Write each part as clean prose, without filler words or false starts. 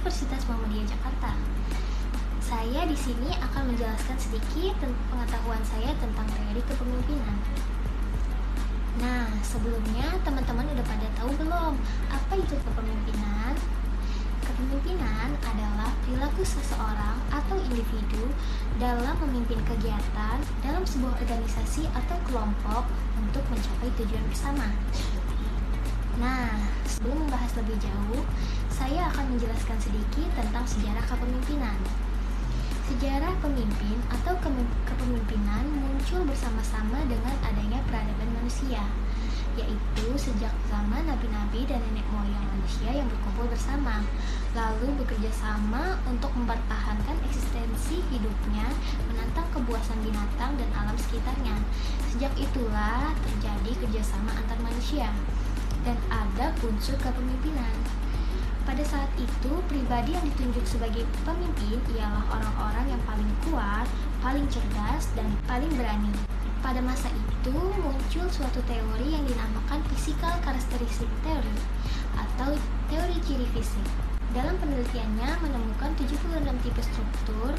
Universitas Muhammadiyah Jakarta. Saya di sini akan menjelaskan sedikit pengetahuan saya tentang teori kepemimpinan. Nah, sebelumnya teman-teman udah pada tahu belum apa itu kepemimpinan? Kepemimpinan adalah perilaku seseorang atau individu dalam memimpin kegiatan dalam sebuah organisasi atau kelompok untuk mencapai tujuan bersama. Nah, sebelum membahas lebih jauh, saya akan menjelaskan sedikit tentang sejarah kepemimpinan. Sejarah pemimpin atau kepemimpinan muncul bersama-sama dengan adanya peradaban manusia, yaitu sejak zaman nabi-nabi dan nenek moyang manusia yang berkumpul bersama, lalu bekerja sama untuk mempertahankan eksistensi hidupnya, menantang kebuasan binatang dan alam sekitarnya. Sejak itulah terjadi kerjasama antar manusia, dan ada unsur kepemimpinan. Pada saat itu, pribadi yang ditunjuk sebagai pemimpin ialah orang-orang yang paling kuat, paling cerdas, dan paling berani. Pada masa itu, muncul suatu teori yang dinamakan Physical Characteristic Theory atau teori ciri fisik. Dalam penelitiannya menemukan 76 tipe struktur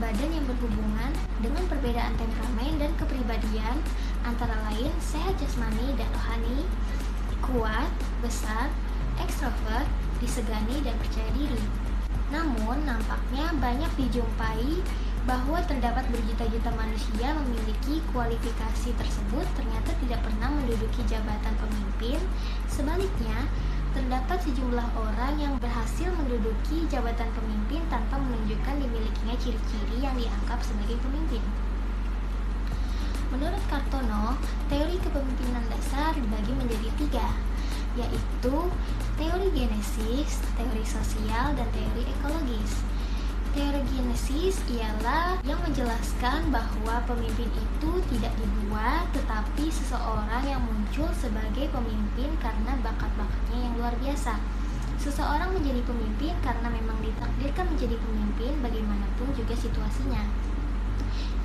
badan yang berhubungan dengan perbedaan temperamen dan kepribadian, antara lain sehat jasmani dan rohani, kuat, besar, ekstrovert, disegani, dan percaya diri. Namun, nampaknya banyak dijumpai bahwa terdapat berjuta-juta manusia memiliki kualifikasi tersebut ternyata tidak pernah menduduki jabatan pemimpin. Sebaliknya, terdapat sejumlah orang yang berhasil menduduki jabatan pemimpin tanpa menunjukkan dimilikinya ciri-ciri yang dianggap sebagai pemimpin. Menurut Kartono, teori kepemimpinan dasar dibagi menjadi 3, yaitu teori genesis, teori sosial, dan teori ekologis. Teori genesis ialah yang menjelaskan bahwa pemimpin itu tidak dibuat, tetapi seseorang yang muncul sebagai pemimpin karena bakat-bakatnya yang luar biasa. Seseorang menjadi pemimpin karena memang ditakdirkan menjadi pemimpin bagaimanapun juga situasinya.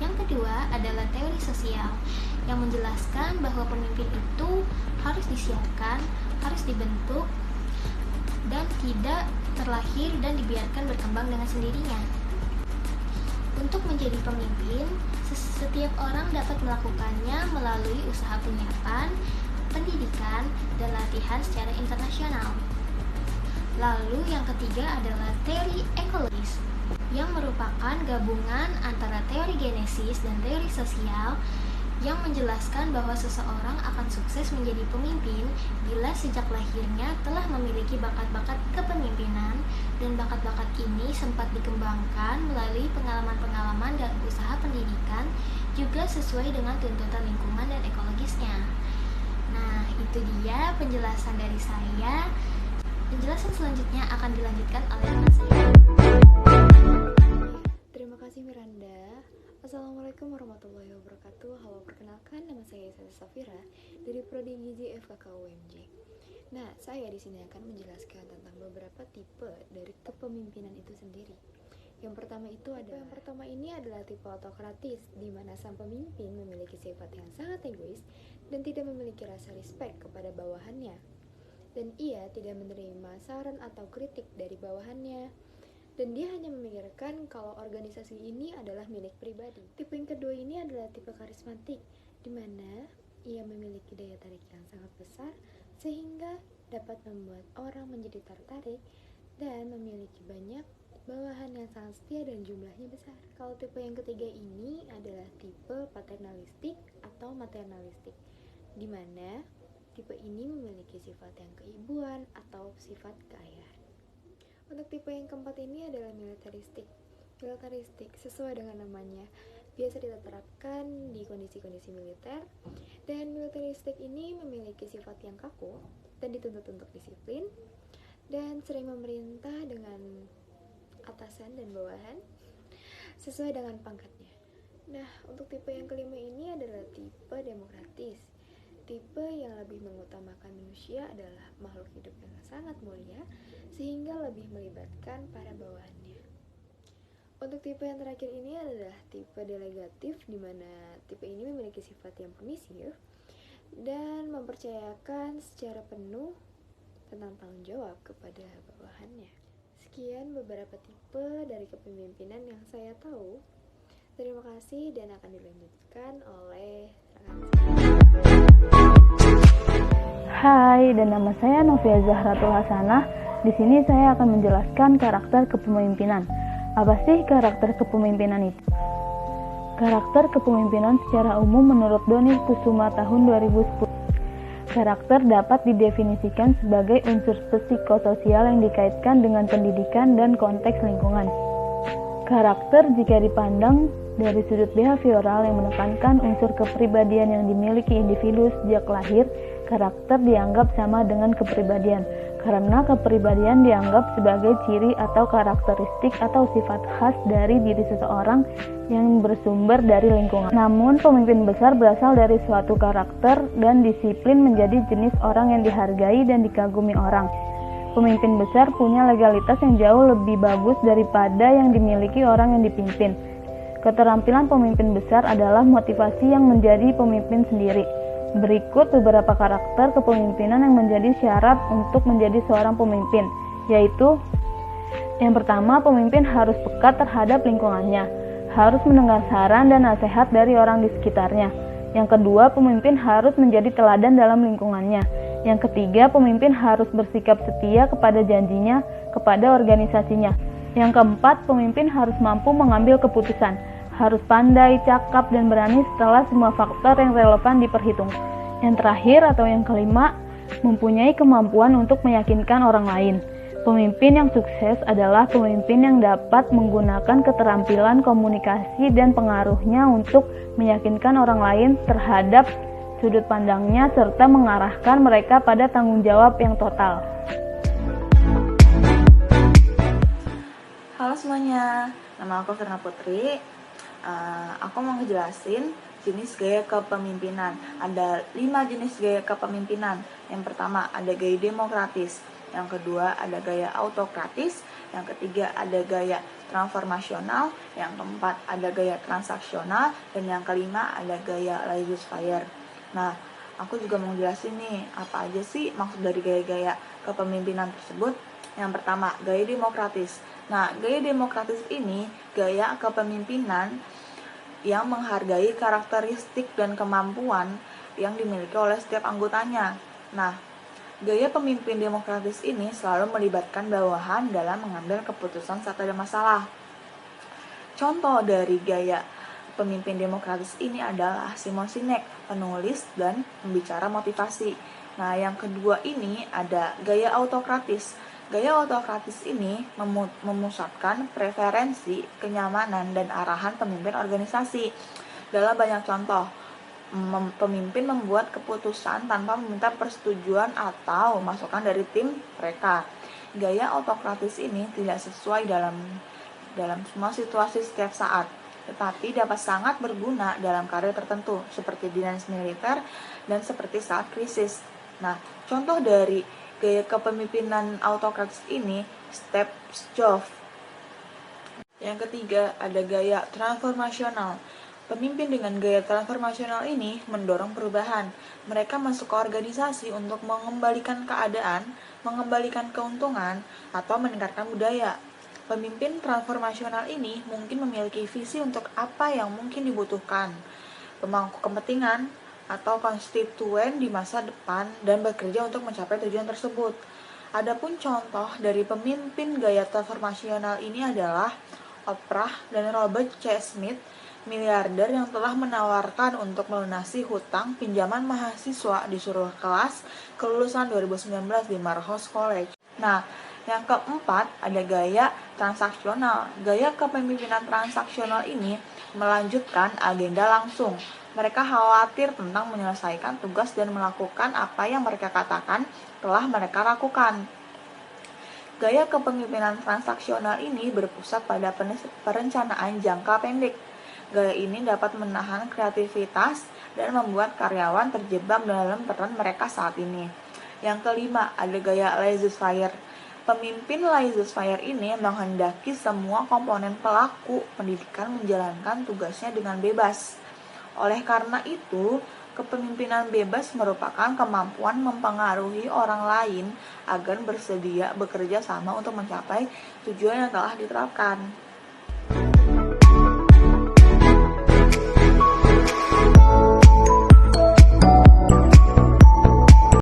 Yang kedua adalah teori sosial, yang menjelaskan bahwa pemimpin itu harus disiapkan, harus dibentuk, dan tidak terlahir dan dibiarkan berkembang dengan sendirinya. Untuk menjadi pemimpin, setiap orang dapat melakukannya melalui usaha penyiapan, pendidikan, dan latihan secara internasional. Lalu yang ketiga adalah teori ekologis, yang merupakan gabungan antara teori genesis dan teori sosial, yang menjelaskan bahwa seseorang akan sukses menjadi pemimpin bila sejak lahirnya telah memiliki bakat-bakat kepemimpinan, dan bakat-bakat ini sempat dikembangkan melalui pengalaman-pengalaman dan usaha pendidikan, juga sesuai dengan tuntutan lingkungan dan ekologisnya. Nah, itu dia penjelasan dari saya. Penjelasan selanjutnya akan dilanjutkan oleh teman saya. Terima kasih Miranda. Assalamualaikum warahmatullahi wabarakatuh. Halo, perkenalkan nama saya Isa Safira dari Prodi Gizi FKK UMJ. Nah, saya di sini akan menjelaskan tentang beberapa tipe dari kepemimpinan itu sendiri. Yang pertama ini adalah tipe autokratis, di mana sang pemimpin memiliki sifat yang sangat egois dan tidak memiliki rasa respect kepada bawahannya. Dan ia tidak menerima saran atau kritik dari bawahannya. Dan dia hanya memikirkan kalau organisasi ini adalah milik pribadi. Tipe yang kedua ini adalah tipe karismatik, di mana ia memiliki daya tarik yang sangat besar sehingga dapat membuat orang menjadi tertarik dan memiliki banyak bawahan yang sangat setia dan jumlahnya besar. Kalau tipe yang ketiga ini adalah tipe paternalistik atau maternalistik, di mana tipe ini memiliki sifat yang keibuan atau sifat keayaan. Untuk tipe yang keempat ini adalah militaristik. Militaristik sesuai dengan namanya, biasa diterapkan di kondisi-kondisi militer, dan militaristik ini memiliki sifat yang kaku dan dituntut untuk disiplin dan sering memerintah dengan atasan dan bawahan sesuai dengan pangkatnya. Nah, untuk tipe yang kelima ini adalah tipe demokratis. Tipe yang lebih mengutamakan manusia adalah makhluk hidup yang sangat mulia, sehingga lebih melibatkan para bawahannya. Untuk tipe yang terakhir ini adalah tipe delegatif, di mana tipe ini memiliki sifat yang permisif dan mempercayakan secara penuh tentang tanggung jawab kepada bawahannya. Sekian beberapa tipe dari kepemimpinan yang saya tahu. Terima kasih dan akan dilanjutkan oleh rekan Hai, dan nama saya Novia Zahratul Hasanah. Di sini saya akan menjelaskan karakter kepemimpinan. Apa sih karakter kepemimpinan itu? Karakter kepemimpinan secara umum menurut Doni Kusuma tahun 2010. Karakter dapat didefinisikan sebagai unsur psikososial yang dikaitkan dengan pendidikan dan konteks lingkungan. Karakter jika dipandang dari sudut behavioral yang menekankan unsur kepribadian yang dimiliki individu sejak lahir, karakter dianggap sama dengan kepribadian, karena kepribadian dianggap sebagai ciri atau karakteristik atau sifat khas dari diri seseorang yang bersumber dari lingkungan. Namun, pemimpin besar berasal dari suatu karakter dan disiplin menjadi jenis orang yang dihargai dan dikagumi orang. Pemimpin besar punya legalitas yang jauh lebih bagus daripada yang dimiliki orang yang dipimpin. Keterampilan pemimpin besar adalah motivasi yang menjadi pemimpin sendiri. Berikut beberapa karakter kepemimpinan yang menjadi syarat untuk menjadi seorang pemimpin, yaitu yang pertama, pemimpin harus peka terhadap lingkungannya, harus mendengar saran dan nasihat dari orang di sekitarnya. Yang kedua, pemimpin harus menjadi teladan dalam lingkungannya. Yang ketiga, pemimpin harus bersikap setia kepada janjinya, kepada organisasinya. Yang keempat, pemimpin harus mampu mengambil keputusan, harus pandai, cakap, dan berani setelah semua faktor yang relevan diperhitungkan. Yang terakhir atau yang kelima, mempunyai kemampuan untuk meyakinkan orang lain. Pemimpin yang sukses adalah pemimpin yang dapat menggunakan keterampilan komunikasi dan pengaruhnya untuk meyakinkan orang lain terhadap sudut pandangnya serta mengarahkan mereka pada tanggung jawab yang total. Halo semuanya, nama aku Firna Putri. Aku mau ngejelasin jenis gaya kepemimpinan. Ada 5 jenis gaya kepemimpinan. Yang pertama ada gaya demokratis, yang kedua ada gaya autokratis, yang ketiga ada gaya transformasional, yang keempat ada gaya transaksional, dan yang kelima ada gaya laissez-faire. Nah, aku juga mau jelasin nih, apa aja sih maksud dari gaya-gaya kepemimpinan tersebut. Yang pertama, gaya demokratis. Nah, gaya demokratis ini gaya kepemimpinan yang menghargai karakteristik dan kemampuan yang dimiliki oleh setiap anggotanya. Nah, gaya pemimpin demokratis ini selalu melibatkan bawahan dalam mengambil keputusan saat ada masalah. Contoh dari gaya pemimpin demokratis ini adalah Simon Sinek, penulis dan pembicara motivasi. Nah, yang kedua ini ada gaya autokratis. Gaya autokratis ini memusatkan preferensi, kenyamanan, dan arahan pemimpin organisasi. Dalam banyak contoh, pemimpin membuat keputusan tanpa meminta persetujuan atau masukan dari tim mereka. Gaya autokratis ini tidak sesuai dalam semua situasi setiap saat, tetapi dapat sangat berguna dalam karir tertentu, seperti dinas militer dan seperti saat krisis. Nah, contoh dari gaya kepemimpinan autokratis ini, Steve Jobs. Yang ketiga, ada gaya transformasional. Pemimpin dengan gaya transformasional ini mendorong perubahan. Mereka masuk ke organisasi untuk mengembalikan keadaan, mengembalikan keuntungan, atau meningkatkan budaya. Pemimpin transformasional ini mungkin memiliki visi untuk apa yang mungkin dibutuhkan, pemangku kepentingan, atau konstituen di masa depan dan bekerja untuk mencapai tujuan tersebut. Adapun contoh dari pemimpin gaya transformasional ini adalah Oprah dan Robert C. Smith, miliarder yang telah menawarkan untuk melunasi hutang pinjaman mahasiswa di seluruh kelas kelulusan 2019 di Morehouse College. Nah, yang keempat ada gaya transaksional. Gaya kepemimpinan transaksional ini melanjutkan agenda langsung. Mereka khawatir tentang menyelesaikan tugas dan melakukan apa yang mereka katakan telah mereka lakukan. Gaya kepemimpinan transaksional ini berpusat pada perencanaan jangka pendek. Gaya ini dapat menahan kreativitas dan membuat karyawan terjebak dalam peran mereka saat ini. Yang kelima, ada gaya laissez-faire. Pemimpin laissez-faire ini menghendaki semua komponen pelaku pendidikan menjalankan tugasnya dengan bebas. Oleh karena itu, kepemimpinan bebas merupakan kemampuan mempengaruhi orang lain agar bersedia bekerja sama untuk mencapai tujuan yang telah diterapkan.